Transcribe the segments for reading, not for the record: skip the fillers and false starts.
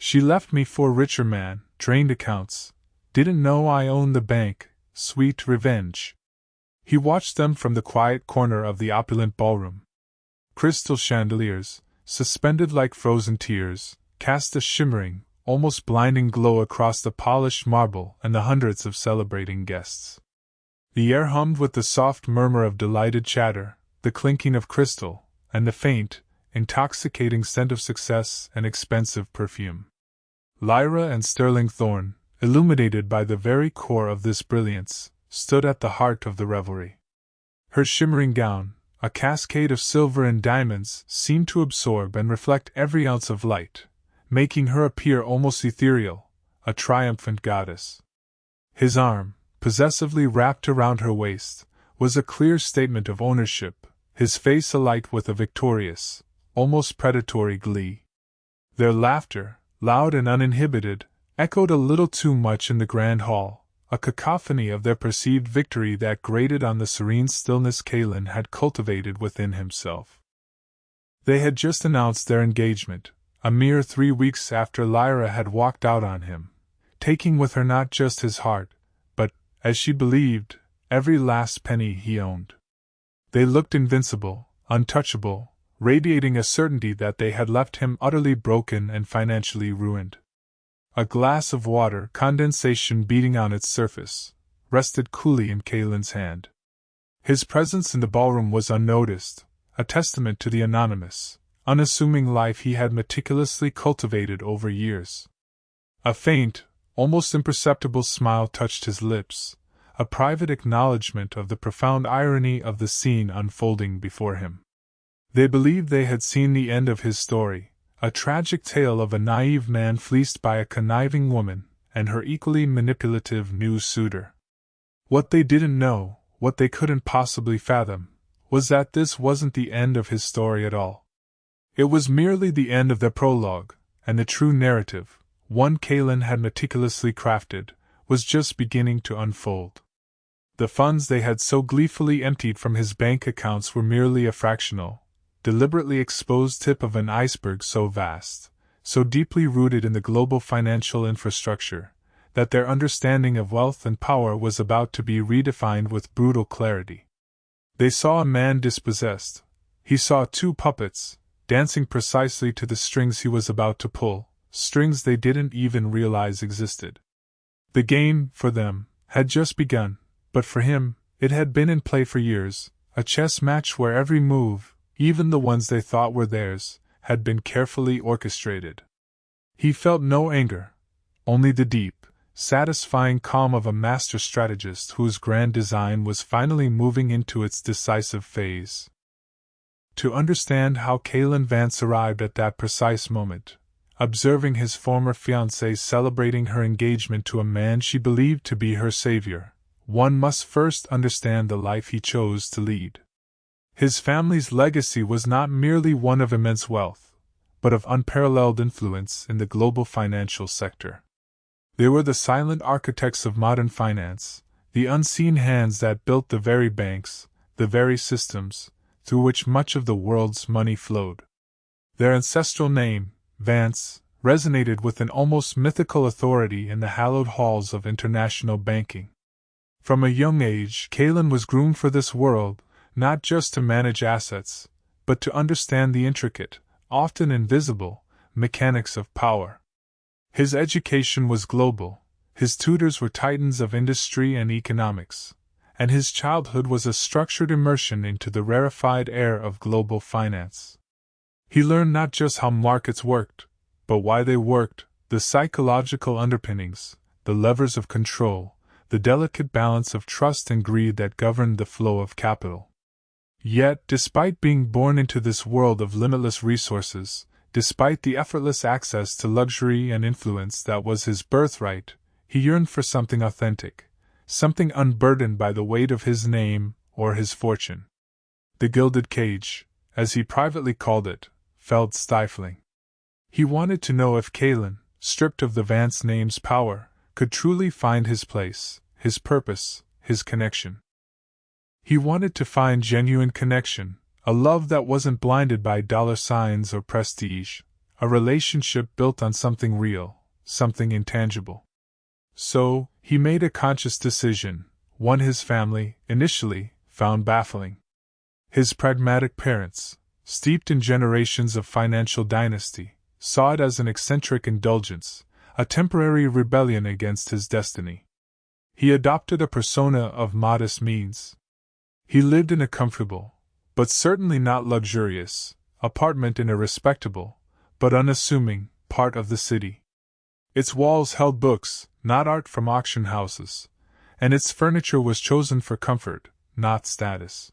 She left me for a richer man, drained accounts. Didn't know I owned the bank, sweet revenge. He watched them from the quiet corner of the opulent ballroom. Crystal chandeliers, suspended like frozen tears, cast a shimmering, almost blinding glow across the polished marble and the hundreds of celebrating guests. The air hummed with the soft murmur of delighted chatter, the clinking of crystal, and the faint, intoxicating scent of success and expensive perfume. Lyra and Sterling Thorne, illuminated by the very core of this brilliance, stood at the heart of the revelry. Her shimmering gown, a cascade of silver and diamonds, seemed to absorb and reflect every ounce of light, making her appear almost ethereal, a triumphant goddess. His arm, possessively wrapped around her waist, was a clear statement of ownership, his face alight with a victorious, almost predatory glee. Their laughter, loud and uninhibited, echoed a little too much in the grand hall, a cacophony of their perceived victory that grated on the serene stillness Kaelen had cultivated within himself. They had just announced their engagement, a mere 3 weeks after Lyra had walked out on him, taking with her not just his heart, but, as she believed, every last penny he owned. They looked invincible, untouchable, radiating a certainty that they had left him utterly broken and financially ruined. A glass of water, condensation beating on its surface, rested coolly in Kaelen's hand. His presence in the ballroom was unnoticed, a testament to the anonymous, unassuming life he had meticulously cultivated over years. A faint, almost imperceptible smile touched his lips, a private acknowledgment of the profound irony of the scene unfolding before him. They believed they had seen the end of his story, a tragic tale of a naive man fleeced by a conniving woman and her equally manipulative new suitor. What they didn't know, what they couldn't possibly fathom, was that this wasn't the end of his story at all. It was merely the end of their prologue, and the true narrative, one Kaelen had meticulously crafted, was just beginning to unfold. The funds they had so gleefully emptied from his bank accounts were merely a fractional, deliberately exposed tip of an iceberg so vast, so deeply rooted in the global financial infrastructure, that their understanding of wealth and power was about to be redefined with brutal clarity. They saw a man dispossessed. He saw 2 puppets, dancing precisely to the strings he was about to pull, strings they didn't even realize existed. The game, for them, had just begun, but for him, it had been in play for years, a chess match where every move, even the ones they thought were theirs, had been carefully orchestrated. He felt no anger, only the deep, satisfying calm of a master strategist whose grand design was finally moving into its decisive phase. To understand how Kaelen Vance arrived at that precise moment, observing his former fiancée celebrating her engagement to a man she believed to be her savior, one must first understand the life he chose to lead. His family's legacy was not merely one of immense wealth, but of unparalleled influence in the global financial sector. They were the silent architects of modern finance, the unseen hands that built the very banks, the very systems, through which much of the world's money flowed. Their ancestral name, Vance, resonated with an almost mythical authority in the hallowed halls of international banking. From a young age, Kaelen was groomed for this world, not just to manage assets, but to understand the intricate, often invisible, mechanics of power. His education was global, his tutors were titans of industry and economics, and his childhood was a structured immersion into the rarefied air of global finance. He learned not just how markets worked, but why they worked, the psychological underpinnings, the levers of control, the delicate balance of trust and greed that governed the flow of capital. Yet, despite being born into this world of limitless resources, despite the effortless access to luxury and influence that was his birthright, he yearned for something authentic, something unburdened by the weight of his name or his fortune. The gilded cage, as he privately called it, felt stifling. He wanted to know if Kaelen, stripped of the Vance name's power, could truly find his place, his purpose, his connection. He wanted to find genuine connection, a love that wasn't blinded by dollar signs or prestige, a relationship built on something real, something intangible. So, he made a conscious decision, one his family, initially, found baffling. His pragmatic parents, steeped in generations of financial dynasty, saw it as an eccentric indulgence, a temporary rebellion against his destiny. He adopted a persona of modest means. He lived in a comfortable, but certainly not luxurious, apartment in a respectable, but unassuming, part of the city. Its walls held books, not art from auction houses, and its furniture was chosen for comfort, not status.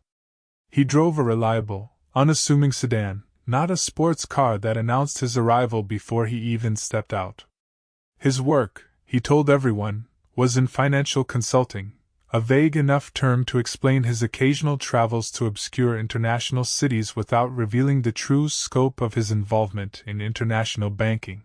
He drove a reliable, unassuming sedan, not a sports car that announced his arrival before he even stepped out. His work, he told everyone, was in financial consulting, a vague enough term to explain his occasional travels to obscure international cities without revealing the true scope of his involvement in international banking.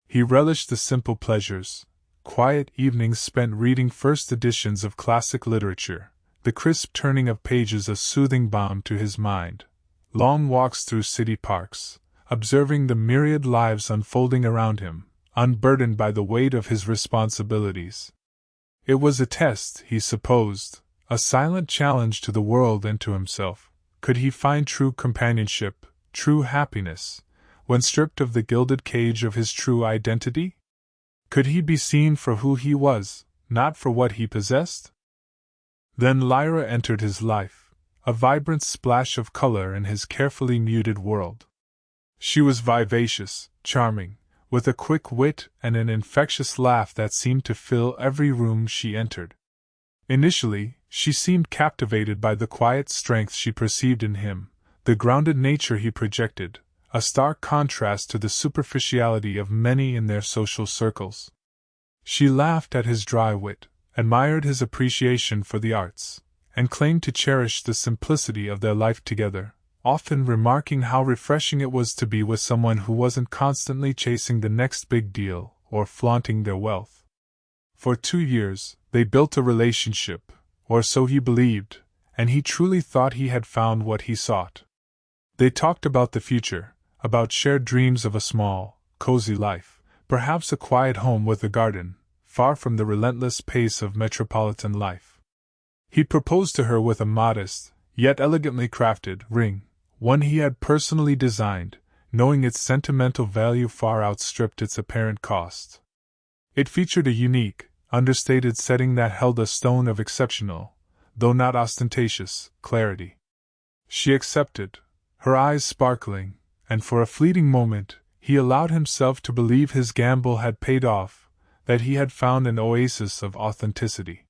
He relished the simple pleasures, quiet evenings spent reading first editions of classic literature, the crisp turning of pages a soothing balm to his mind, long walks through city parks, observing the myriad lives unfolding around him, unburdened by the weight of his responsibilities. It was a test, he supposed, a silent challenge to the world and to himself. Could he find true companionship, true happiness, when stripped of the gilded cage of his true identity? Could he be seen for who he was, not for what he possessed? Then Lyra entered his life, a vibrant splash of color in his carefully muted world. She was vivacious, charming, with a quick wit and an infectious laugh that seemed to fill every room she entered. Initially, she seemed captivated by the quiet strength she perceived in him, the grounded nature he projected, a stark contrast to the superficiality of many in their social circles. She laughed at his dry wit, admired his appreciation for the arts, and claimed to cherish the simplicity of their life together, often remarking how refreshing it was to be with someone who wasn't constantly chasing the next big deal or flaunting their wealth. For 2 years, they built a relationship, or so he believed, and he truly thought he had found what he sought. They talked about the future, about shared dreams of a small, cozy life, perhaps a quiet home with a garden, far from the relentless pace of metropolitan life. He proposed to her with a modest, yet elegantly crafted, ring, one he had personally designed, knowing its sentimental value far outstripped its apparent cost. It featured a unique, understated setting that held a stone of exceptional, though not ostentatious, clarity. She accepted, her eyes sparkling, and for a fleeting moment, he allowed himself to believe his gamble had paid off, that he had found an oasis of authenticity.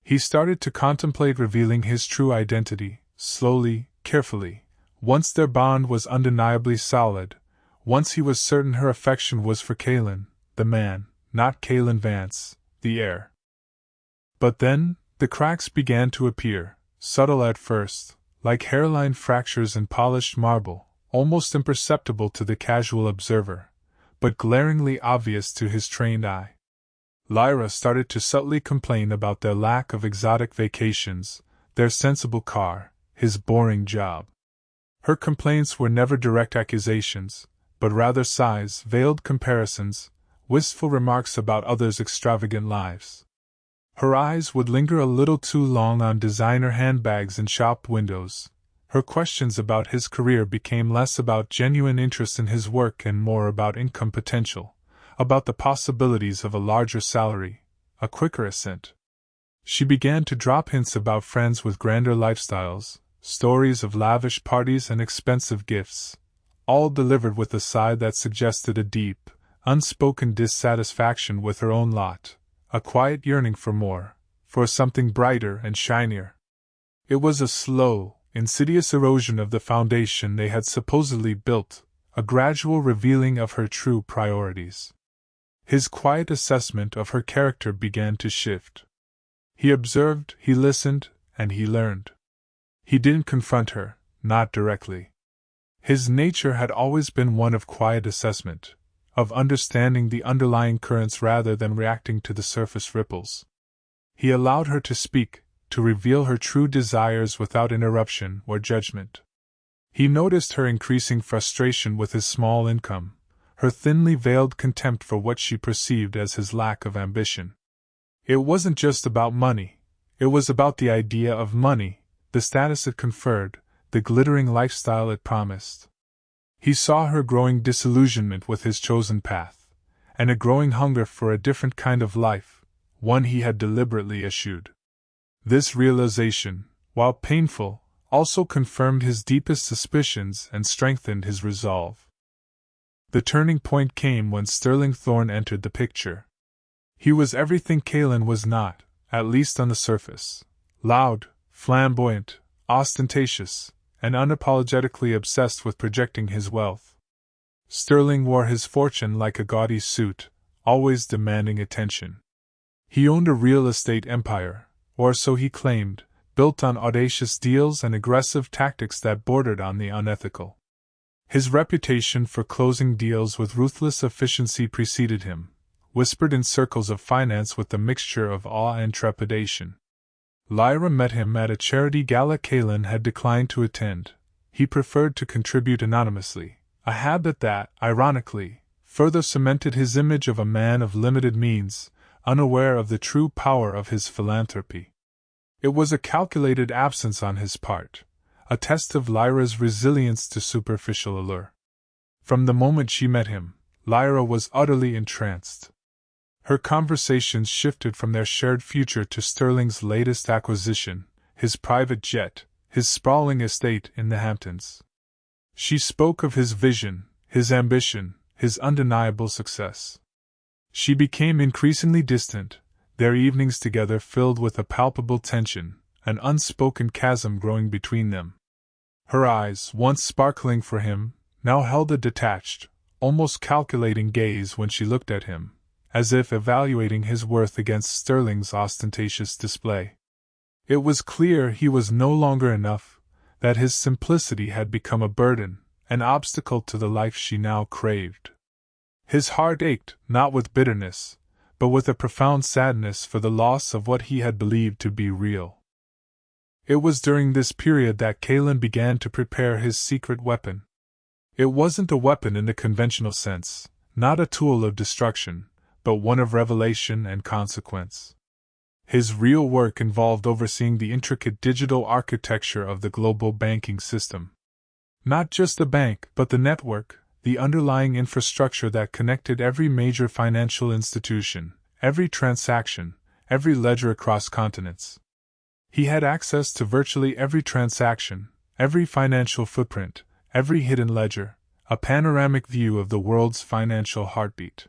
He started to contemplate revealing his true identity, slowly, carefully. Once their bond was undeniably solid, once he was certain her affection was for Kaelen, the man, not Kaelen Vance, the heir. But then, the cracks began to appear, subtle at first, like hairline fractures in polished marble, almost imperceptible to the casual observer, but glaringly obvious to his trained eye. Lyra started to subtly complain about their lack of exotic vacations, their sensible car, his boring job. Her complaints were never direct accusations, but rather sighs, veiled comparisons, wistful remarks about others' extravagant lives. Her eyes would linger a little too long on designer handbags and shop windows. Her questions about his career became less about genuine interest in his work and more about income potential, about the possibilities of a larger salary, a quicker ascent. She began to drop hints about friends with grander lifestyles, stories of lavish parties and expensive gifts, all delivered with a sigh that suggested a deep, unspoken dissatisfaction with her own lot, a quiet yearning for more, for something brighter and shinier. It was a slow, insidious erosion of the foundation they had supposedly built, a gradual revealing of her true priorities. His quiet assessment of her character began to shift. He observed, he listened, and he learned. He didn't confront her, not directly. His nature had always been one of quiet assessment, of understanding the underlying currents rather than reacting to the surface ripples. He allowed her to speak, to reveal her true desires without interruption or judgment. He noticed her increasing frustration with his small income, her thinly veiled contempt for what she perceived as his lack of ambition. It wasn't just about money, it was about the idea of money, the status it conferred, the glittering lifestyle it promised. He saw her growing disillusionment with his chosen path, and a growing hunger for a different kind of life, one he had deliberately eschewed. This realization, while painful, also confirmed his deepest suspicions and strengthened his resolve. The turning point came when Sterling Thorne entered the picture. He was everything Kaelen was not, at least on the surface: loud, flamboyant, ostentatious, and unapologetically obsessed with projecting his wealth. Sterling wore his fortune like a gaudy suit, always demanding attention. He owned a real estate empire, or so he claimed, built on audacious deals and aggressive tactics that bordered on the unethical. His reputation for closing deals with ruthless efficiency preceded him, whispered in circles of finance with a mixture of awe and trepidation. Lyra met him at a charity gala Kaelen had declined to attend. He preferred to contribute anonymously, a habit that, ironically, further cemented his image of a man of limited means, unaware of the true power of his philanthropy. It was a calculated absence on his part, a test of Lyra's resilience to superficial allure. From the moment she met him, Lyra was utterly entranced. Her conversations shifted from their shared future to Sterling's latest acquisition, his private jet, his sprawling estate in the Hamptons. She spoke of his vision, his ambition, his undeniable success. She became increasingly distant, their evenings together filled with a palpable tension, an unspoken chasm growing between them. Her eyes, once sparkling for him, now held a detached, almost calculating gaze when she looked at him, as if evaluating his worth against Sterling's ostentatious display. It was clear he was no longer enough, that his simplicity had become a burden, an obstacle to the life she now craved. His heart ached, not with bitterness, but with a profound sadness for the loss of what he had believed to be real. It was during this period that Kaelen began to prepare his secret weapon. It wasn't a weapon in the conventional sense, not a tool of destruction, but one of revelation and consequence. His real work involved overseeing the intricate digital architecture of the global banking system. Not just the bank, but the network, the underlying infrastructure that connected every major financial institution, every transaction, every ledger across continents. He had access to virtually every transaction, every financial footprint, every hidden ledger, a panoramic view of the world's financial heartbeat.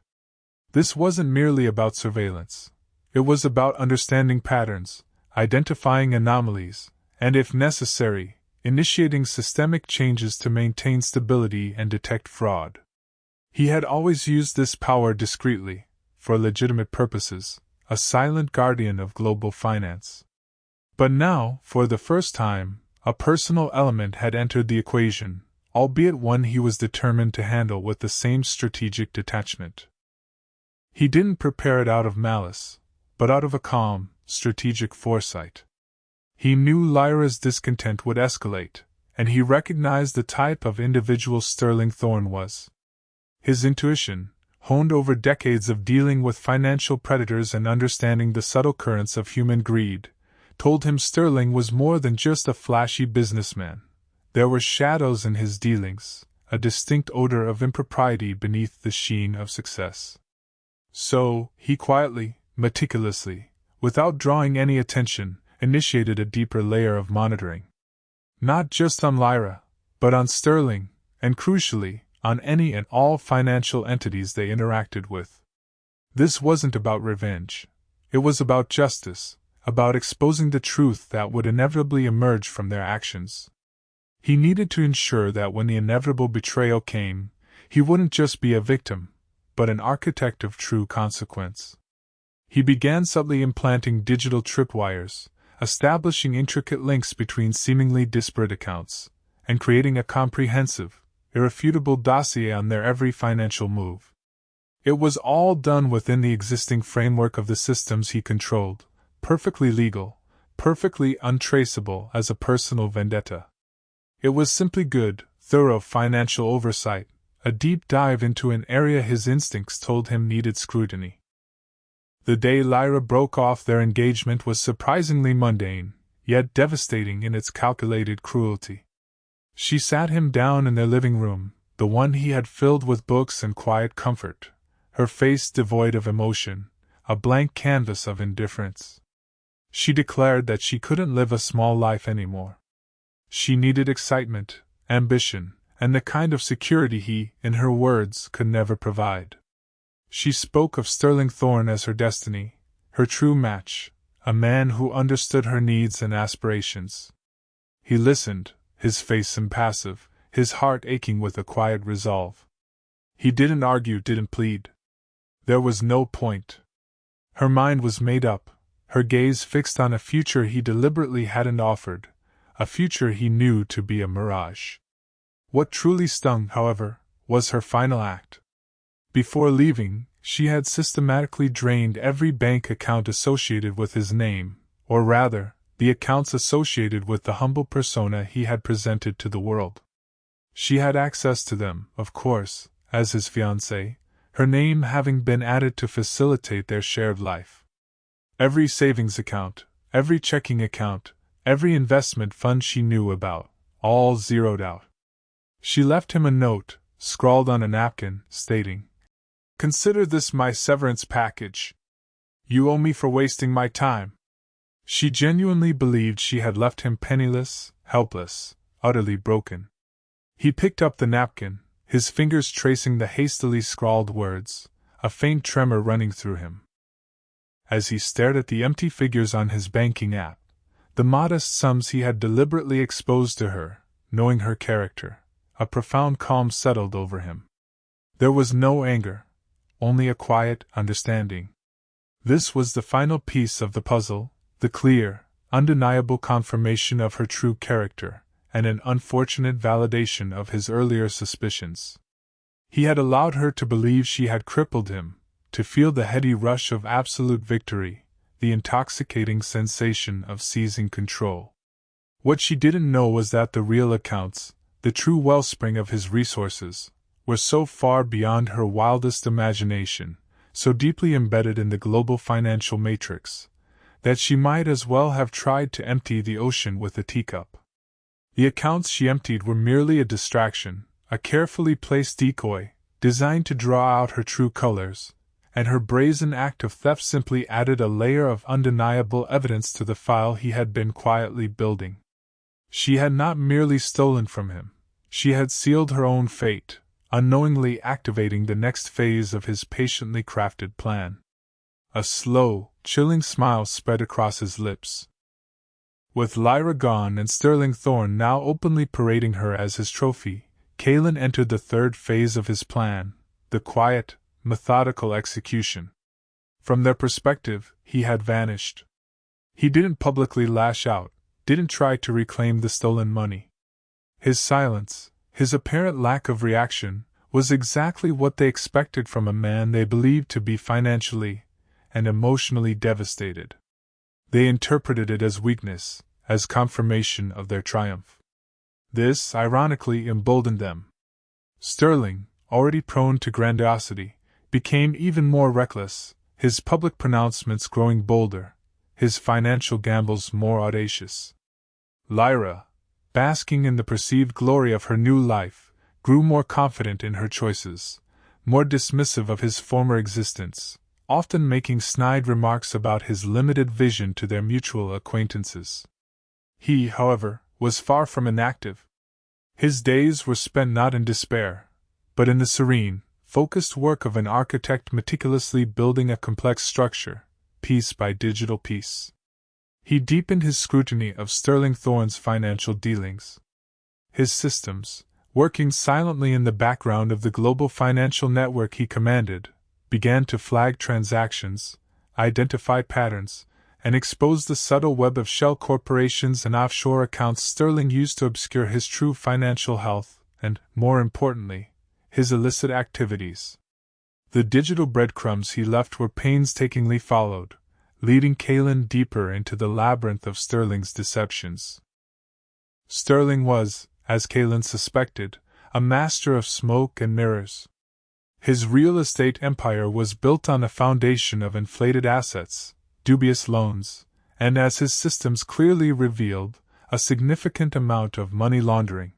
This wasn't merely about surveillance. It was about understanding patterns, identifying anomalies, and if necessary, initiating systemic changes to maintain stability and detect fraud. He had always used this power discreetly, for legitimate purposes, a silent guardian of global finance. But now, for the first time, a personal element had entered the equation, albeit one he was determined to handle with the same strategic detachment. He didn't prepare it out of malice, but out of a calm, strategic foresight. He knew Lyra's discontent would escalate, and he recognized the type of individual Sterling Thorne was. His intuition, honed over decades of dealing with financial predators and understanding the subtle currents of human greed, told him Sterling was more than just a flashy businessman. There were shadows in his dealings, a distinct odor of impropriety beneath the sheen of success. So, he quietly, meticulously, without drawing any attention, initiated a deeper layer of monitoring. Not just on Lyra, but on Sterling, and crucially, on any and all financial entities they interacted with. This wasn't about revenge. It was about justice, about exposing the truth that would inevitably emerge from their actions. He needed to ensure that when the inevitable betrayal came, he wouldn't just be a victim, but an architect of true consequence. He began subtly implanting digital tripwires, establishing intricate links between seemingly disparate accounts, and creating a comprehensive, irrefutable dossier on their every financial move. It was all done within the existing framework of the systems he controlled, perfectly legal, perfectly untraceable as a personal vendetta. It was simply good, thorough financial oversight, a deep dive into an area his instincts told him needed scrutiny. The day Lyra broke off their engagement was surprisingly mundane, yet devastating in its calculated cruelty. She sat him down in their living room, the one he had filled with books and quiet comfort, her face devoid of emotion, a blank canvas of indifference. She declared that she couldn't live a small life anymore. She needed excitement, ambition, and the kind of security he, in her words, could never provide. She spoke of Sterling Thorne as her destiny, her true match, a man who understood her needs and aspirations. He listened, his face impassive, his heart aching with a quiet resolve. He didn't argue, didn't plead. There was no point. Her mind was made up, her gaze fixed on a future he deliberately hadn't offered, a future he knew to be a mirage. What truly stung, however, was her final act. Before leaving, she had systematically drained every bank account associated with his name, or rather, the accounts associated with the humble persona he had presented to the world. She had access to them, of course, as his fiancée, her name having been added to facilitate their shared life. Every savings account, every checking account, every investment fund she knew about, all zeroed out. She left him a note, scrawled on a napkin, stating, "Consider this my severance package. You owe me for wasting my time." She genuinely believed she had left him penniless, helpless, utterly broken. He picked up the napkin, his fingers tracing the hastily scrawled words, a faint tremor running through him. As he stared at the empty figures on his banking app, the modest sums he had deliberately exposed to her, knowing her character, a profound calm settled over him. There was no anger, only a quiet understanding. This was the final piece of the puzzle, the clear, undeniable confirmation of her true character, and an unfortunate validation of his earlier suspicions. He had allowed her to believe she had crippled him, to feel the heady rush of absolute victory, the intoxicating sensation of seizing control. What she didn't know was that the real accounts, the true wellspring of his resources, were so far beyond her wildest imagination, so deeply embedded in the global financial matrix, that she might as well have tried to empty the ocean with a teacup. The accounts she emptied were merely a distraction, a carefully placed decoy, designed to draw out her true colors, and her brazen act of theft simply added a layer of undeniable evidence to the file he had been quietly building. She had not merely stolen from him, she had sealed her own fate, unknowingly activating the next phase of his patiently crafted plan. A slow, chilling smile spread across his lips. With Lyra gone and Sterling Thorne now openly parading her as his trophy, Kaelen entered the third phase of his plan, the quiet, methodical execution. From their perspective, he had vanished. He didn't publicly lash out, didn't try to reclaim the stolen money. His silence, his apparent lack of reaction, was exactly what they expected from a man they believed to be financially and emotionally devastated. They interpreted it as weakness, as confirmation of their triumph. This, ironically, emboldened them. Sterling, already prone to grandiosity, became even more reckless, his public pronouncements growing bolder, his financial gambles more audacious. Lyra, basking in the perceived glory of her new life, grew more confident in her choices, more dismissive of his former existence, often making snide remarks about his limited vision to their mutual acquaintances. He, however, was far from inactive. His days were spent not in despair, but in the serene, focused work of an architect meticulously building a complex structure, piece by digital piece. He deepened his scrutiny of Sterling Thorne's financial dealings. His systems, working silently in the background of the global financial network he commanded, began to flag transactions, identify patterns, and expose the subtle web of shell corporations and offshore accounts Sterling used to obscure his true financial health and, more importantly, his illicit activities. The digital breadcrumbs he left were painstakingly followed, leading Kaelen deeper into the labyrinth of Sterling's deceptions. Sterling was, as Kaelen suspected, a master of smoke and mirrors. His real estate empire was built on a foundation of inflated assets, dubious loans, and, as his systems clearly revealed, a significant amount of money laundering.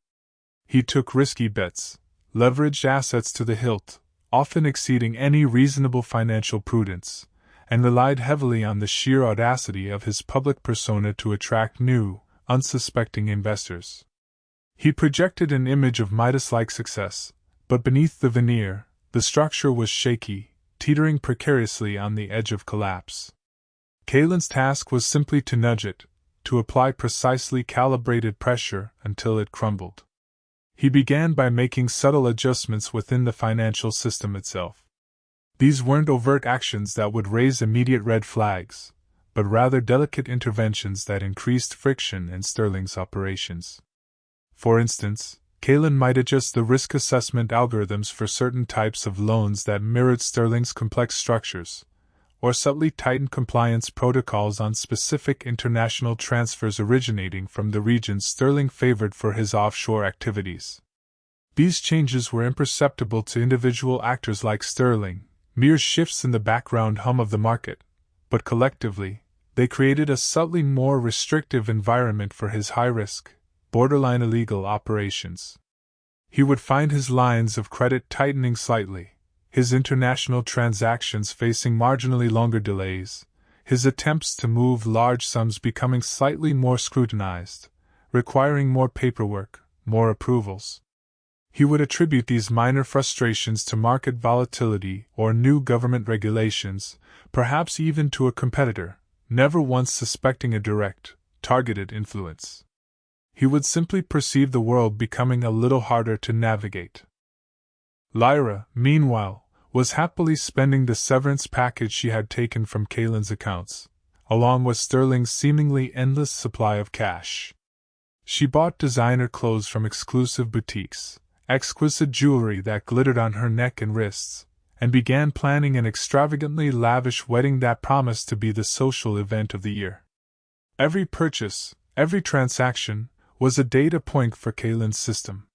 He took risky bets, leveraged assets to the hilt, often exceeding any reasonable financial prudence, and relied heavily on the sheer audacity of his public persona to attract new, unsuspecting investors. He projected an image of Midas-like success, but beneath the veneer, the structure was shaky, teetering precariously on the edge of collapse. Kaelen's task was simply to nudge it, to apply precisely calibrated pressure until it crumbled. He began by making subtle adjustments within the financial system itself. These weren't overt actions that would raise immediate red flags, but rather delicate interventions that increased friction in Sterling's operations. For instance, Kaelen might adjust the risk assessment algorithms for certain types of loans that mirrored Sterling's complex structures, or subtly tighten compliance protocols on specific international transfers originating from the regions Sterling favored for his offshore activities. These changes were imperceptible to individual actors like Sterling, mere shifts in the background hum of the market, but collectively, they created a subtly more restrictive environment for his high-risk, borderline illegal operations. He would find his lines of credit tightening slightly, his international transactions facing marginally longer delays, his attempts to move large sums becoming slightly more scrutinized, requiring more paperwork, more approvals. He would attribute these minor frustrations to market volatility or new government regulations, perhaps even to a competitor, never once suspecting a direct, targeted influence. He would simply perceive the world becoming a little harder to navigate. Lyra, meanwhile, was happily spending the severance package she had taken from Kaelen's accounts, along with Sterling's seemingly endless supply of cash. She bought designer clothes from exclusive boutiques, exquisite jewelry that glittered on her neck and wrists, and began planning an extravagantly lavish wedding that promised to be the social event of the year. Every purchase, every transaction, was a data point for Kaelen's system.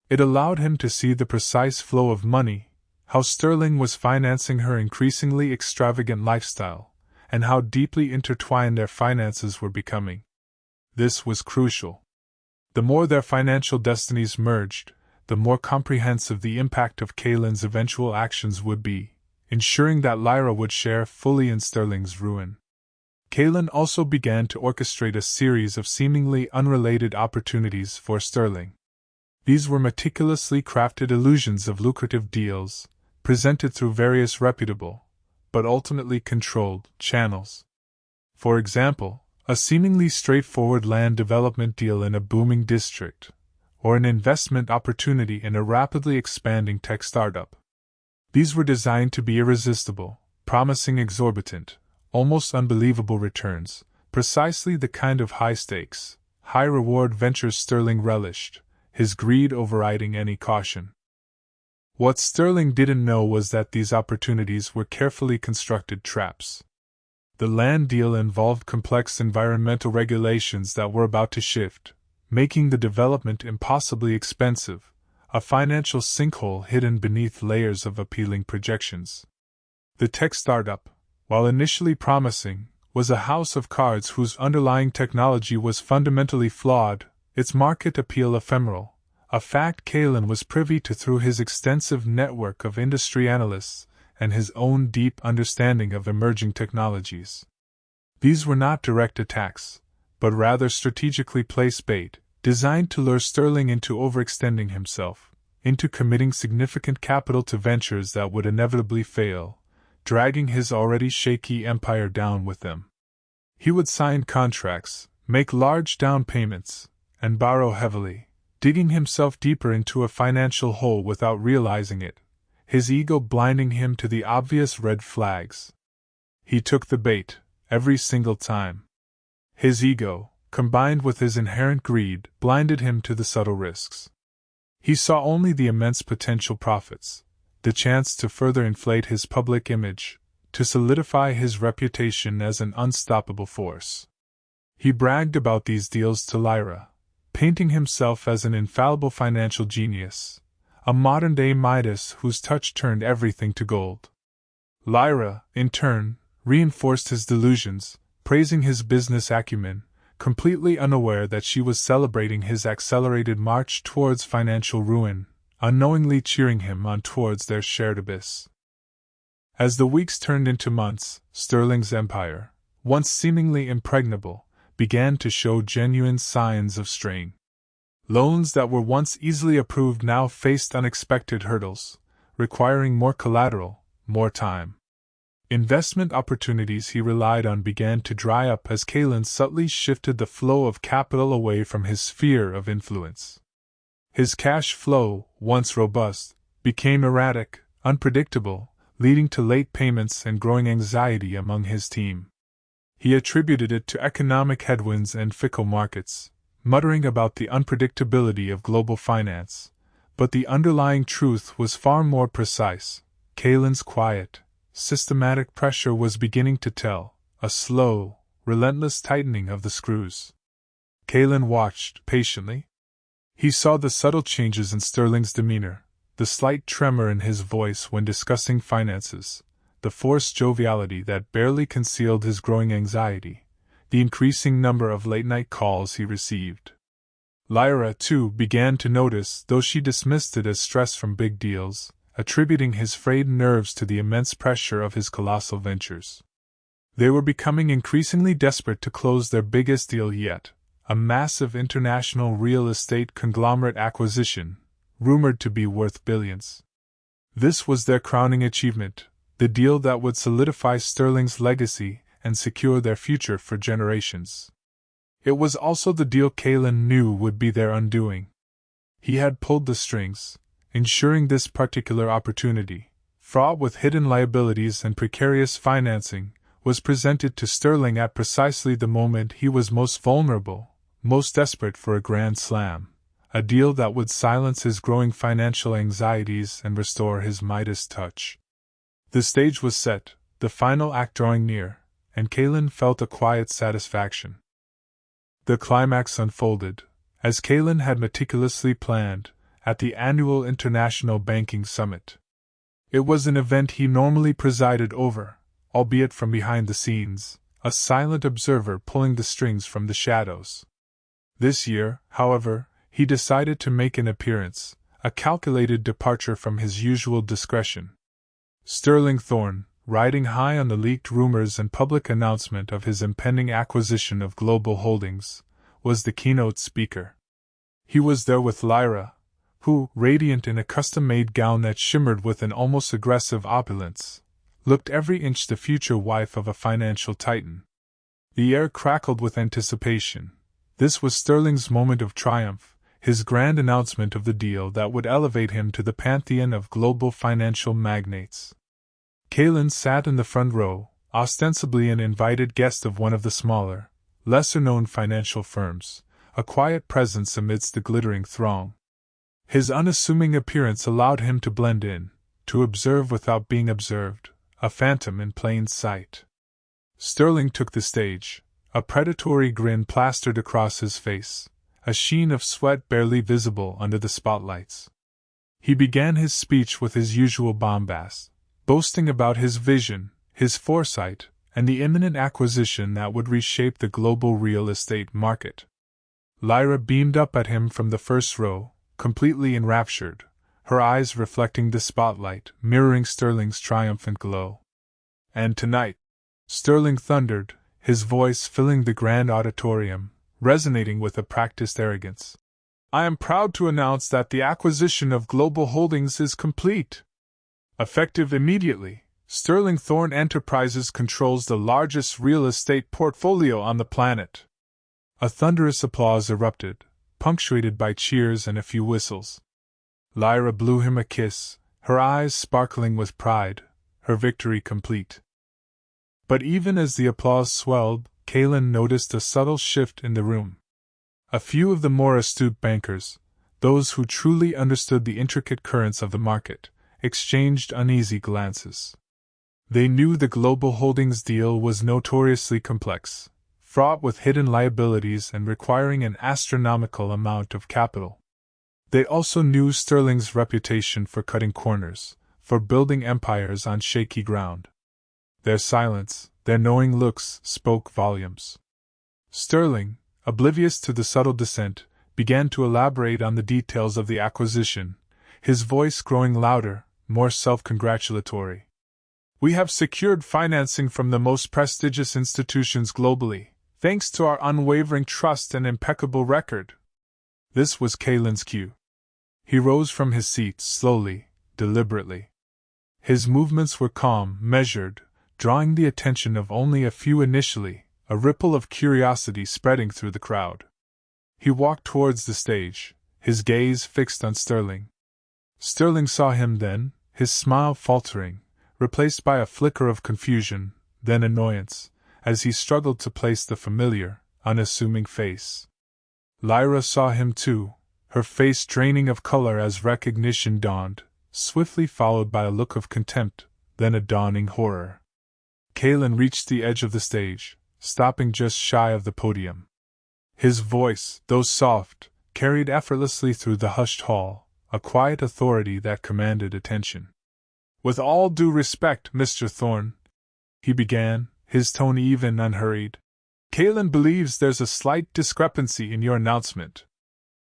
It allowed him to see the precise flow of money, how Sterling was financing her increasingly extravagant lifestyle, and how deeply intertwined their finances were becoming. This was crucial. The more their financial destinies merged, the more comprehensive the impact of Kaelen's eventual actions would be, ensuring that Lyra would share fully in Sterling's ruin. Kaelen also began to orchestrate a series of seemingly unrelated opportunities for Sterling. These were meticulously crafted illusions of lucrative deals, presented through various reputable, but ultimately controlled, channels. For example, a seemingly straightforward land development deal in a booming district, or an investment opportunity in a rapidly expanding tech startup. These were designed to be irresistible, promising exorbitant, almost unbelievable returns, precisely the kind of high-stakes, high-reward ventures Sterling relished, his greed overriding any caution. What Sterling didn't know was that these opportunities were carefully constructed traps. The land deal involved complex environmental regulations that were about to shift, making the development impossibly expensive, a financial sinkhole hidden beneath layers of appealing projections. The tech startup, while initially promising, was a house of cards whose underlying technology was fundamentally flawed, its market appeal ephemeral, a fact Kaelen was privy to through his extensive network of industry analysts and his own deep understanding of emerging technologies. These were not direct attacks, but rather strategically placed bait, designed to lure Sterling into overextending himself, into committing significant capital to ventures that would inevitably fail, dragging his already shaky empire down with them. He would sign contracts, make large down payments, and borrow heavily, digging himself deeper into a financial hole without realizing it, his ego blinding him to the obvious red flags. He took the bait, every single time. His ego, combined with his inherent greed, blinded him to the subtle risks. He saw only the immense potential profits, the chance to further inflate his public image, to solidify his reputation as an unstoppable force. He bragged about these deals to Lyra, painting himself as an infallible financial genius, a modern-day Midas whose touch turned everything to gold. Lyra, in turn, reinforced his delusions, praising his business acumen, completely unaware that she was celebrating his accelerated march towards financial ruin, unknowingly cheering him on towards their shared abyss. As the weeks turned into months, Sterling's empire, once seemingly impregnable, began to show genuine signs of strain. Loans that were once easily approved now faced unexpected hurdles, requiring more collateral, more time. Investment opportunities he relied on began to dry up as Kaelen subtly shifted the flow of capital away from his sphere of influence. His cash flow, once robust, became erratic, unpredictable, leading to late payments and growing anxiety among his team. He attributed it to economic headwinds and fickle markets, muttering about the unpredictability of global finance, but the underlying truth was far more precise. Kaelen's quiet, systematic pressure was beginning to tell, a slow, relentless tightening of the screws. Kaelen watched patiently. He saw the subtle changes in Sterling's demeanor, the slight tremor in his voice when discussing finances, the forced joviality that barely concealed his growing anxiety, the increasing number of late-night calls he received. Lyra, too, began to notice, though she dismissed it as stress from big deals, attributing his frayed nerves to the immense pressure of his colossal ventures. They were becoming increasingly desperate to close their biggest deal yet, a massive international real estate conglomerate acquisition, rumored to be worth billions. This was their crowning achievement, the deal that would solidify Sterling's legacy and secure their future for generations. It was also the deal Kaelen knew would be their undoing. He had pulled the strings, ensuring this particular opportunity, fraught with hidden liabilities and precarious financing, was presented to Sterling at precisely the moment he was most vulnerable, most desperate for a grand slam, a deal that would silence his growing financial anxieties and restore his Midas touch. The stage was set, the final act drawing near, and Kaelen felt a quiet satisfaction. The climax unfolded, as Kaelen had meticulously planned, at the annual International Banking Summit. It was an event he normally presided over, albeit from behind the scenes, a silent observer pulling the strings from the shadows. This year, however, he decided to make an appearance, a calculated departure from his usual discretion. Sterling Thorne, riding high on the leaked rumors and public announcement of his impending acquisition of Global Holdings, was the keynote speaker. He was there with Lyra, who, radiant in a custom-made gown that shimmered with an almost aggressive opulence, looked every inch the future wife of a financial titan. The air crackled with anticipation. This was Sterling's moment of triumph, his grand announcement of the deal that would elevate him to the pantheon of global financial magnates. Kaelen sat in the front row, ostensibly an invited guest of one of the smaller, lesser-known financial firms, a quiet presence amidst the glittering throng. His unassuming appearance allowed him to blend in, to observe without being observed, a phantom in plain sight. Sterling took the stage, a predatory grin plastered across his face, a sheen of sweat barely visible under the spotlights. He began his speech with his usual bombast, boasting about his vision, his foresight, and the imminent acquisition that would reshape the global real estate market. Lyra beamed up at him from the first row, completely enraptured, her eyes reflecting the spotlight, mirroring Sterling's triumphant glow. "And tonight," Sterling thundered, his voice filling the grand auditorium, resonating with a practiced arrogance, "I am proud to announce that the acquisition of Global Holdings is complete. Effective immediately, Sterling Thorne Enterprises controls the largest real estate portfolio on the planet." A thunderous applause erupted, punctuated by cheers and a few whistles. Lyra blew him a kiss, her eyes sparkling with pride, her victory complete. But even as the applause swelled, Kaelen noticed a subtle shift in the room. A few of the more astute bankers, those who truly understood the intricate currents of the market, exchanged uneasy glances. They knew the Global Holdings deal was notoriously complex, fraught with hidden liabilities and requiring an astronomical amount of capital. They also knew Sterling's reputation for cutting corners, for building empires on shaky ground. Their silence, their knowing looks, spoke volumes. Sterling, oblivious to the subtle dissent, began to elaborate on the details of the acquisition, his voice growing louder, more self-congratulatory. "We have secured financing from the most prestigious institutions globally, thanks to our unwavering trust and impeccable record." This was Kaelen's cue. He rose from his seat slowly, deliberately. His movements were calm, measured, drawing the attention of only a few initially, a ripple of curiosity spreading through the crowd. He walked towards the stage, his gaze fixed on Sterling. Sterling saw him then, his smile faltering, replaced by a flicker of confusion, then annoyance, as he struggled to place the familiar, unassuming face. Lyra saw him too, her face draining of color as recognition dawned, swiftly followed by a look of contempt, then a dawning horror. Kaelen reached the edge of the stage, stopping just shy of the podium. His voice, though soft, carried effortlessly through the hushed hall, a quiet authority that commanded attention. "With all due respect, Mr. Thorne," he began, his tone even, unhurried, "Kaelen believes there's a slight discrepancy in your announcement."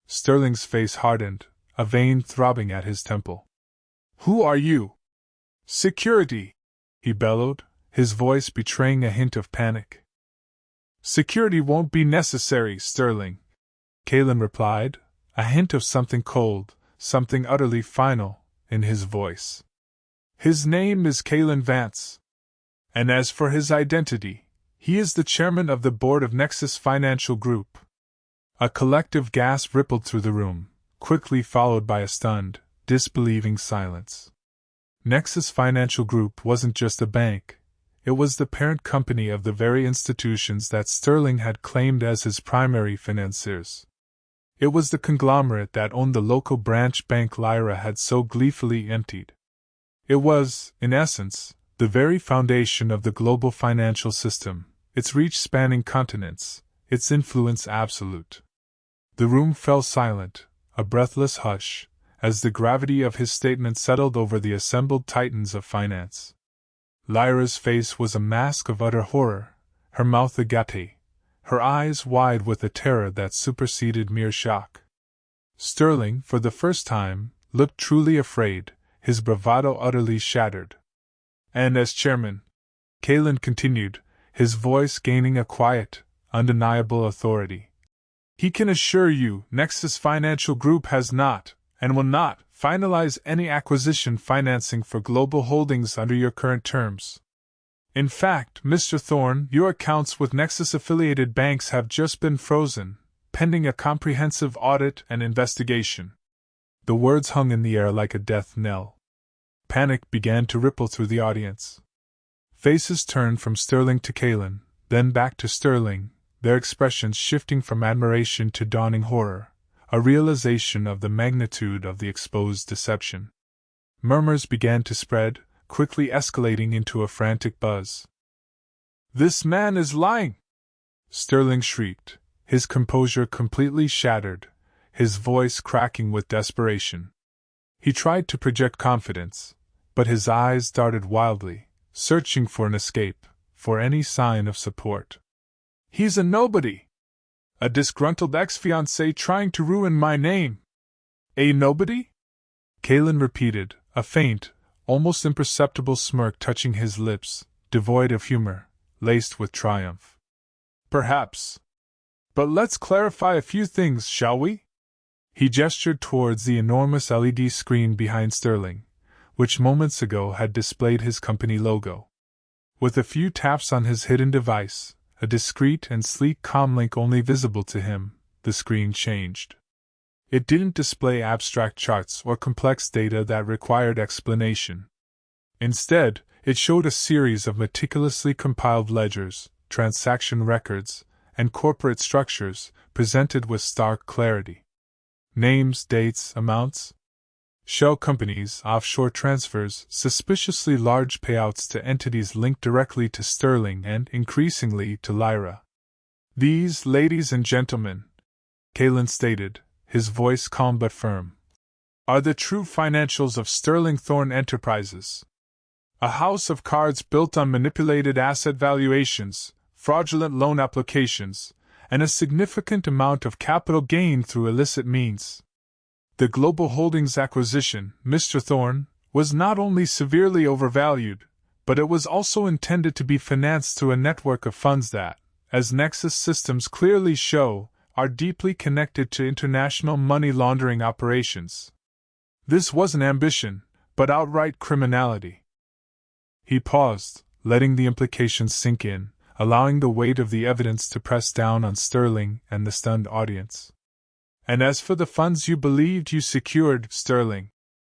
Sterling's face hardened, a vein throbbing at his temple. "Who are you?" "Security," he bellowed, his voice betraying a hint of panic. "Security won't be necessary, Sterling," Kaelen replied, a hint of something cold, something utterly final, in his voice. "His name is Kaelen Vance. And as for his identity, he is the chairman of the board of Nexus Financial Group." A collective gasp rippled through the room, quickly followed by a stunned, disbelieving silence. Nexus Financial Group wasn't just a bank. It was the parent company of the very institutions that Sterling had claimed as his primary financiers. It was the conglomerate that owned the local branch bank Lyra had so gleefully emptied. It was, in essence, the very foundation of the global financial system, its reach spanning continents, its influence absolute. The room fell silent, a breathless hush, as the gravity of his statement settled over the assembled titans of finance. Lyra's face was a mask of utter horror, her mouth agape, her eyes wide with a terror that superseded mere shock. Sterling, for the first time, looked truly afraid, his bravado utterly shattered. "And as chairman," Kaelen continued, his voice gaining a quiet, undeniable authority, "he can assure you Nexus Financial Group has not, and will not, finalize any acquisition financing for global holdings under your current terms. In fact, Mr. Thorne, your accounts with Nexus-affiliated banks have just been frozen, pending a comprehensive audit and investigation." The words hung in the air like a death knell. Panic began to ripple through the audience. Faces turned from Sterling to Kaelen, then back to Sterling, their expressions shifting from admiration to dawning horror, a realization of the magnitude of the exposed deception. Murmurs began to spread, quickly escalating into a frantic buzz. "This man is lying!" Sterling shrieked, his composure completely shattered, his voice cracking with desperation. He tried to project confidence, but his eyes darted wildly, searching for an escape, for any sign of support. "He's a nobody! A disgruntled ex-fiancé trying to ruin my name!" "A nobody?" Kaelen repeated, a faint, almost imperceptible smirk touching his lips, devoid of humor, laced with triumph. "Perhaps. But let's clarify a few things, shall we?" He gestured towards the enormous LED screen behind Sterling, which moments ago had displayed his company logo. With a few taps on his hidden device, a discreet and sleek comlink only visible to him, the screen changed. It didn't display abstract charts or complex data that required explanation. Instead, it showed a series of meticulously compiled ledgers, transaction records, and corporate structures, presented with stark clarity. Names, dates, amounts. Shell companies, offshore transfers, suspiciously large payouts to entities linked directly to Sterling and, increasingly, to Lyra. These, ladies and gentlemen, Kaelen stated, his voice calm but firm, are the true financials of Sterling Thorne Enterprises. A house of cards built on manipulated asset valuations, fraudulent loan applications, and a significant amount of capital gained through illicit means. The Global Holdings acquisition, Mr. Thorne, was not only severely overvalued, but it was also intended to be financed through a network of funds that, as Nexus systems clearly show, are deeply connected to international money laundering operations. This wasn't ambition, but outright criminality. He paused, letting the implications sink in, allowing the weight of the evidence to press down on Sterling and the stunned audience. And as for the funds you believed you secured, Sterling,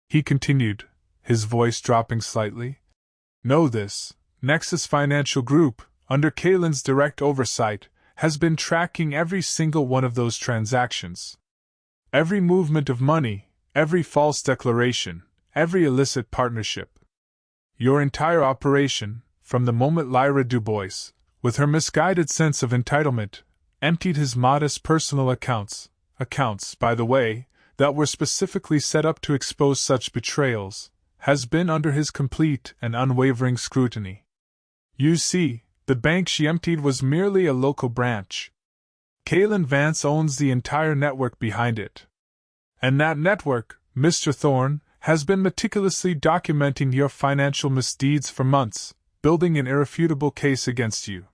he continued, his voice dropping slightly, know this, Nexus Financial Group, under Kaelen's direct oversight, has been tracking every single one of those transactions. Every movement of money, every false declaration, every illicit partnership. Your entire operation, from the moment Lyra Dubois, with her misguided sense of entitlement, emptied his modest personal accounts, by the way, that were specifically set up to expose such betrayals, has been under his complete and unwavering scrutiny. You see, the bank she emptied was merely a local branch. Kaelen Vance owns the entire network behind it. And that network, Mr. Thorne, has been meticulously documenting your financial misdeeds for months, building an irrefutable case against you.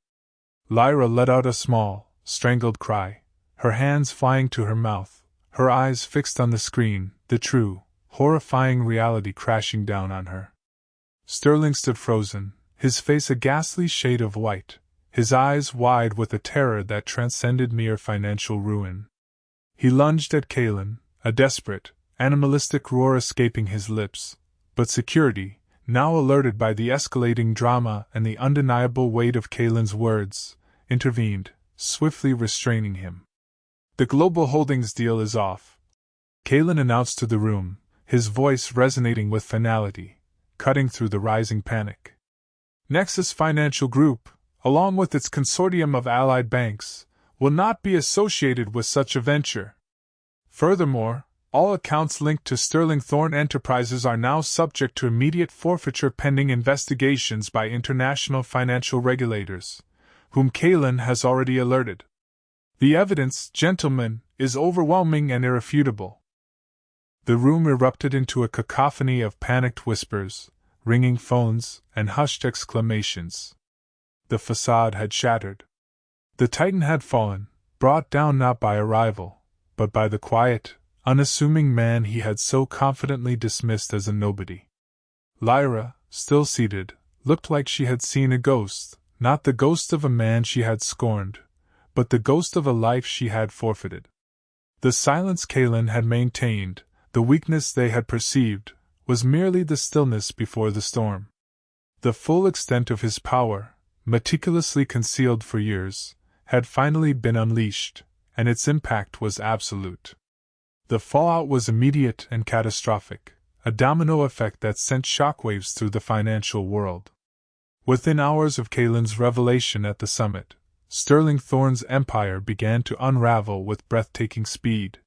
Lyra let out a small, strangled cry, her hands flying to her mouth, her eyes fixed on the screen, the true, horrifying reality crashing down on her. Sterling stood frozen, his face a ghastly shade of white, his eyes wide with a terror that transcended mere financial ruin. He lunged at Kaelen, a desperate, animalistic roar escaping his lips, but security, now alerted by the escalating drama and the undeniable weight of Kaelen's words, intervened, swiftly restraining him. The Global Holdings deal is off, Kaelen announced to the room, his voice resonating with finality, cutting through the rising panic. Nexus Financial Group, along with its consortium of allied banks, will not be associated with such a venture. Furthermore, all accounts linked to Sterling Thorne Enterprises are now subject to immediate forfeiture pending investigations by international financial regulators, whom Kaelen has already alerted. The evidence, gentlemen, is overwhelming and irrefutable. The room erupted into a cacophony of panicked whispers, ringing phones, and hushed exclamations. The facade had shattered. The Titan had fallen, brought down not by a rival, but by the quiet, unassuming man he had so confidently dismissed as a nobody. Lyra, still seated, looked like she had seen a ghost, not the ghost of a man she had scorned, but the ghost of a life she had forfeited. The silence Kaelen had maintained, the weakness they had perceived, was merely the stillness before the storm. The full extent of his power, meticulously concealed for years, had finally been unleashed, and its impact was absolute. The fallout was immediate and catastrophic, a domino effect that sent shockwaves through the financial world. Within hours of Kaelen's revelation at the summit, Sterling Thorne's empire began to unravel with breathtaking speed.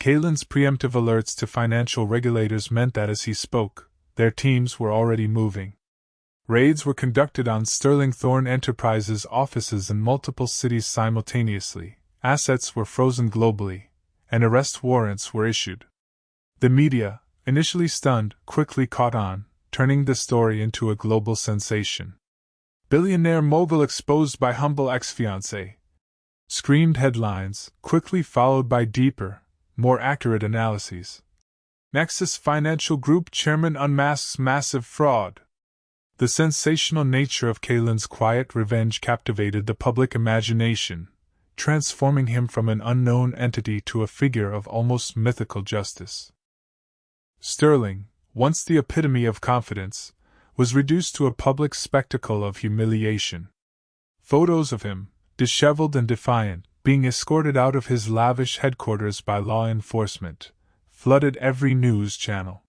Kaelen's preemptive alerts to financial regulators meant that as he spoke, their teams were already moving. Raids were conducted on Sterling Thorne Enterprises offices in multiple cities simultaneously, assets were frozen globally, and arrest warrants were issued. The media, initially stunned, quickly caught on, turning the story into a global sensation. Billionaire mogul exposed by humble ex-fiancé, screamed headlines, quickly followed by deeper, more accurate analyses. Nexus Financial Group chairman unmasks massive fraud. The sensational nature of Kaelen's quiet revenge captivated the public imagination, transforming him from an unknown entity to a figure of almost mythical justice. Sterling, once the epitome of confidence, was reduced to a public spectacle of humiliation. Photos of him, disheveled and defiant, being escorted out of his lavish headquarters by law enforcement, flooded every news channel.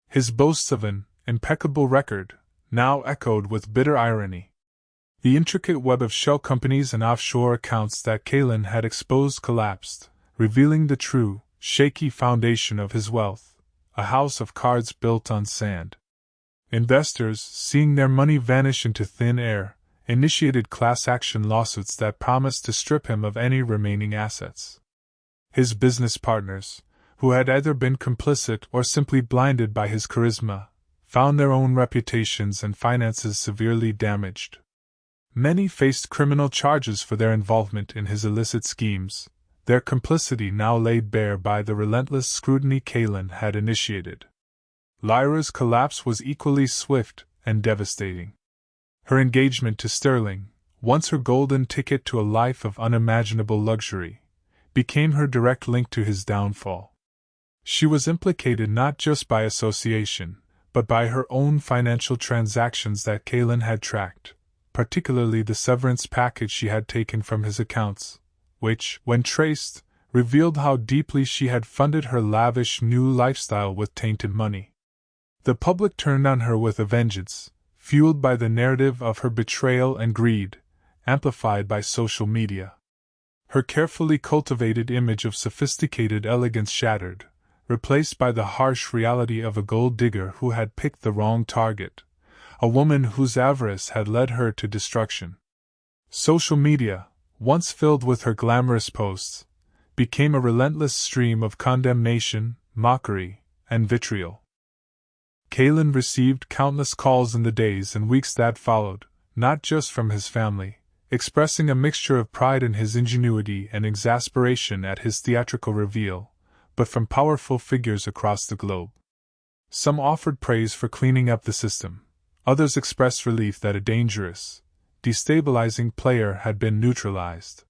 His boasts of an impeccable record now echoed with bitter irony. The intricate web of shell companies and offshore accounts that Kaelen had exposed collapsed, revealing the true, shaky foundation of his wealth, a house of cards built on sand. Investors, seeing their money vanish into thin air, initiated class action lawsuits that promised to strip him of any remaining assets. His business partners, who had either been complicit or simply blinded by his charisma, found their own reputations and finances severely damaged. Many faced criminal charges for their involvement in his illicit schemes, their complicity now laid bare by the relentless scrutiny Kaelen had initiated. Lyra's collapse was equally swift and devastating. Her engagement to Sterling, once her golden ticket to a life of unimaginable luxury, became her direct link to his downfall. She was implicated not just by association, but by her own financial transactions that Kaelen had tracked, particularly the severance package she had taken from his accounts, which, when traced, revealed how deeply she had funded her lavish new lifestyle with tainted money. The public turned on her with a vengeance, fueled by the narrative of her betrayal and greed, amplified by social media. Her carefully cultivated image of sophisticated elegance shattered, replaced by the harsh reality of a gold digger who had picked the wrong target, a woman whose avarice had led her to destruction. Social media, once filled with her glamorous posts, became a relentless stream of condemnation, mockery, and vitriol. Kaelen received countless calls in the days and weeks that followed, not just from his family, expressing a mixture of pride in his ingenuity and exasperation at his theatrical reveal, but from powerful figures across the globe. Some offered praise for cleaning up the system, others expressed relief that a dangerous, destabilizing player had been neutralized.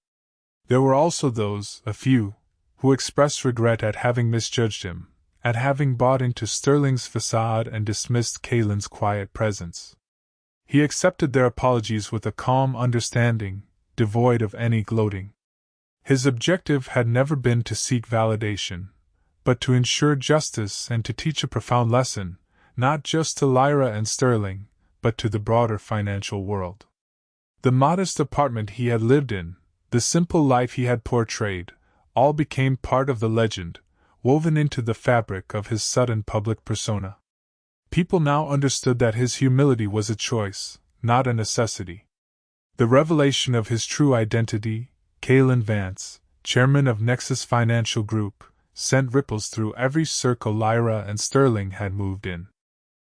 There were also those, a few, who expressed regret at having misjudged him, at having bought into Sterling's facade and dismissed Kaelen's quiet presence. He accepted their apologies with a calm understanding, devoid of any gloating. His objective had never been to seek validation, but to ensure justice and to teach a profound lesson, not just to Lyra and Sterling, but to the broader financial world. The modest apartment he had lived in, the simple life he had portrayed, all became part of the legend, woven into the fabric of his sudden public persona. People now understood that his humility was a choice, not a necessity. The revelation of his true identity, Kaelen Vance, chairman of Nexus Financial Group, sent ripples through every circle Lyra and Sterling had moved in.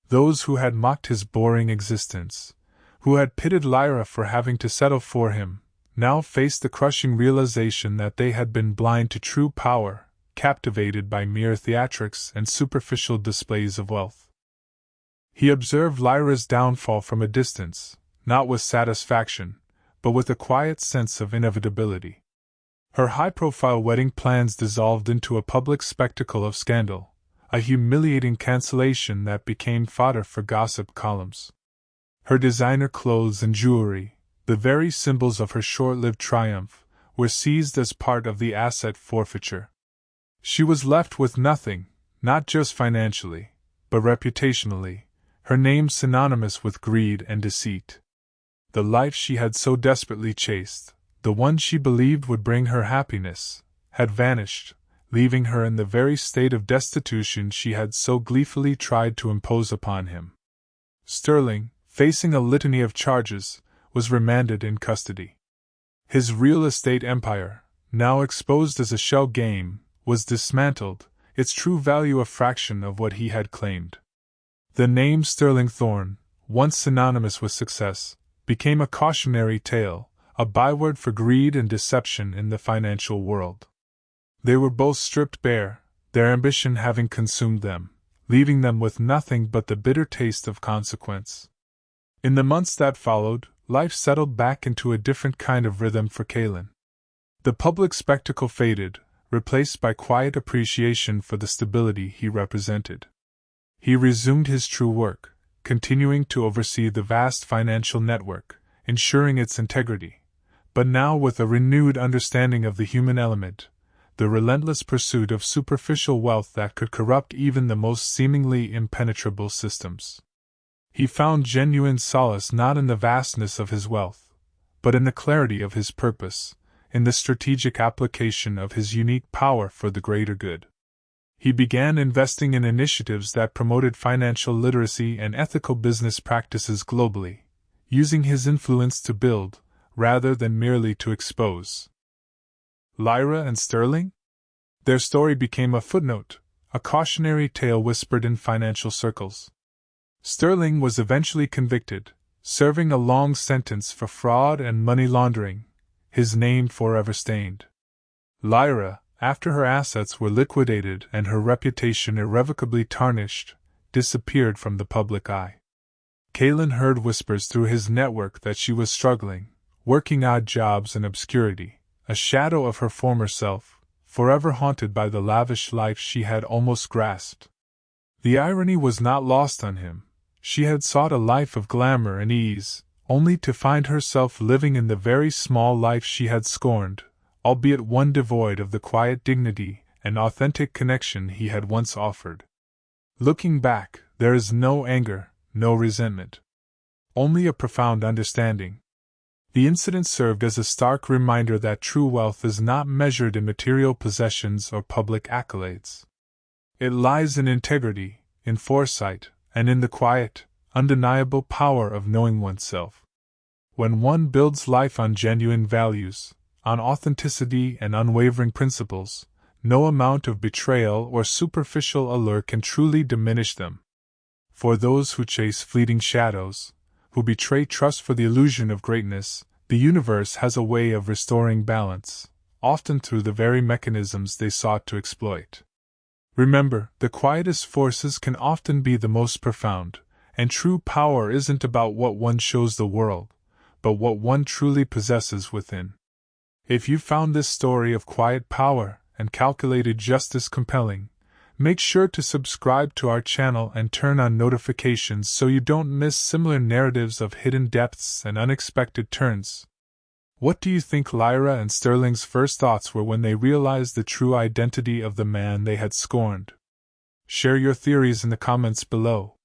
Those who had mocked his boring existence, who had pitted Lyra for having to settle for him, now faced the crushing realization that they had been blind to true power, captivated by mere theatrics and superficial displays of wealth. He observed Lyra's downfall from a distance, not with satisfaction, but with a quiet sense of inevitability. Her high-profile wedding plans dissolved into a public spectacle of scandal, a humiliating cancellation that became fodder for gossip columns. Her designer clothes and jewelry, the very symbols of her short-lived triumph, were seized as part of the asset forfeiture. She was left with nothing, not just financially, but reputationally, her name synonymous with greed and deceit. The life she had so desperately chased, the one she believed would bring her happiness, had vanished, leaving her in the very state of destitution she had so gleefully tried to impose upon him. Sterling, facing a litany of charges, was remanded in custody. His real estate empire, now exposed as a shell game, was dismantled, its true value a fraction of what he had claimed. The name Sterling Thorne, once synonymous with success, became a cautionary tale, a byword for greed and deception in the financial world. They were both stripped bare, their ambition having consumed them, leaving them with nothing but the bitter taste of consequence. In the months that followed, life settled back into a different kind of rhythm for Kaelen. The public spectacle faded, replaced by quiet appreciation for the stability he represented. He resumed his true work, continuing to oversee the vast financial network, ensuring its integrity, but now with a renewed understanding of the human element, the relentless pursuit of superficial wealth that could corrupt even the most seemingly impenetrable systems. He found genuine solace not in the vastness of his wealth, but in the clarity of his purpose, in the strategic application of his unique power for the greater good. He began investing in initiatives that promoted financial literacy and ethical business practices globally, using his influence to build, rather than merely to expose. Lyra and Sterling? Their story became a footnote, a cautionary tale whispered in financial circles. Sterling was eventually convicted, serving a long sentence for fraud and money laundering, his name forever stained. Lyra, after her assets were liquidated and her reputation irrevocably tarnished, disappeared from the public eye. Kaelen heard whispers through his network that she was struggling, working odd jobs in obscurity, a shadow of her former self, forever haunted by the lavish life she had almost grasped. The irony was not lost on him. She had sought a life of glamour and ease, only to find herself living in the very small life she had scorned, albeit one devoid of the quiet dignity and authentic connection he had once offered. Looking back, there is no anger, no resentment. Only a profound understanding. The incident served as a stark reminder that true wealth is not measured in material possessions or public accolades. It lies in integrity, in foresight, and in the quiet, undeniable power of knowing oneself. When one builds life on genuine values, on authenticity and unwavering principles, no amount of betrayal or superficial allure can truly diminish them. For those who chase fleeting shadows, who betray trust for the illusion of greatness, the universe has a way of restoring balance, often through the very mechanisms they sought to exploit. Remember, the quietest forces can often be the most profound, and true power isn't about what one shows the world, but what one truly possesses within. If you found this story of quiet power and calculated justice compelling, make sure to subscribe to our channel and turn on notifications so you don't miss similar narratives of hidden depths and unexpected turns. What do you think Lyra and Sterling's first thoughts were when they realized the true identity of the man they had scorned? Share your theories in the comments below.